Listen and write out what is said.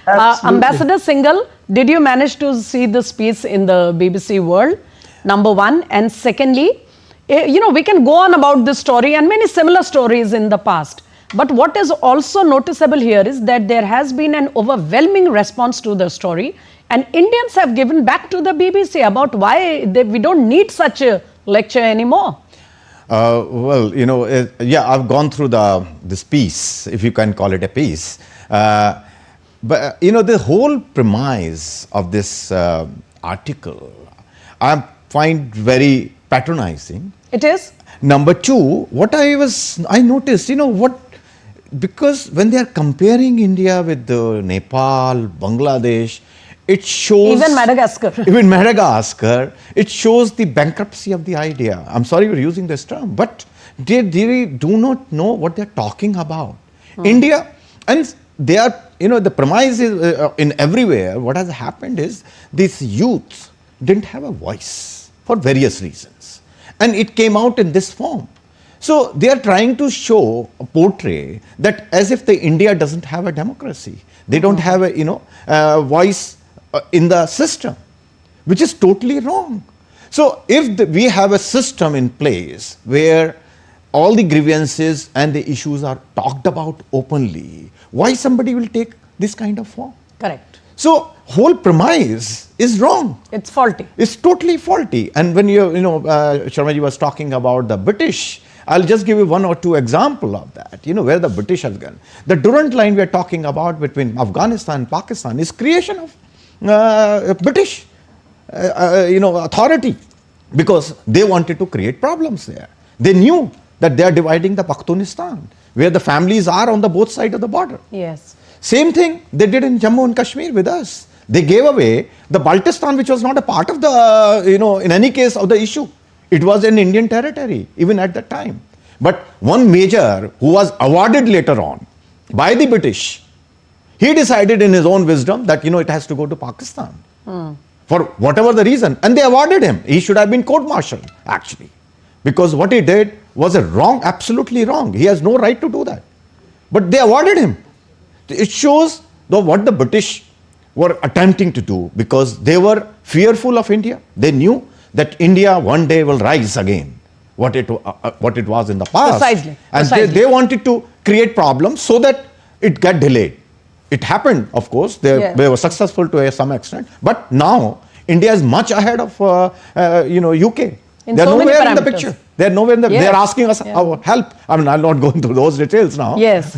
Absolutely. Ambassador Singhal, did you manage to see this piece in the BBC World? Number one. And secondly, we can go on about this story and many similar stories in the past. But what is also noticeable here is that there has been an overwhelming response to the story, and Indians have given back to the BBC about why we don't need such a lecture anymore. Well, yeah, I've gone through this piece, if you can call it a piece. But, the whole premise of this article, I find very patronizing. It is? Number two, what I noticed, because when they are comparing India with Nepal, Bangladesh, it shows... Even Madagascar. Even Madagascar, it shows the bankruptcy of the idea. I'm sorry for using this term, but they do not know what they're talking about. India, and they are, the premise is in everywhere, what has happened is these youths didn't have a voice for various reasons. And it came out in this form. So they are trying to portray that as if the India doesn't have a democracy. They don't have a, voice in the system, which is totally wrong. So if we have a system in place where all the grievances and the issues are talked about openly, why somebody will take this kind of form? Correct. So whole premise is wrong. It's faulty. It's totally faulty. And when Sharma ji was talking about the British, I'll just give you one or two examples of that, where the British have gone. The Durand Line we are talking about between Afghanistan and Pakistan is creation of British, authority, because they wanted to create problems there. They knew that they are dividing the Pakhtunistan, where the families are on the both sides of the border. Yes. Same thing they did in Jammu and Kashmir with us. They gave away the Baltistan, which was not a part of the, in any case of the issue. It was an Indian territory, even at that time. But one major who was awarded later on by the British, he decided in his own wisdom that, it has to go to Pakistan for whatever the reason. And they awarded him. He should have been court-martialed, actually. Because what he did was wrong, absolutely wrong. He has no right to do that. But they awarded him. It shows what the British were attempting to do, because they were fearful of India. They knew that India one day will rise again, what it was in the past. Precisely. And they wanted to create problems so that it got delayed. It happened, of course. They were successful to some extent. But now, India is much ahead of, UK. They're nowhere in the picture. They're nowhere in the... They're asking us our help. I mean, I'll not go into those details now. Yes.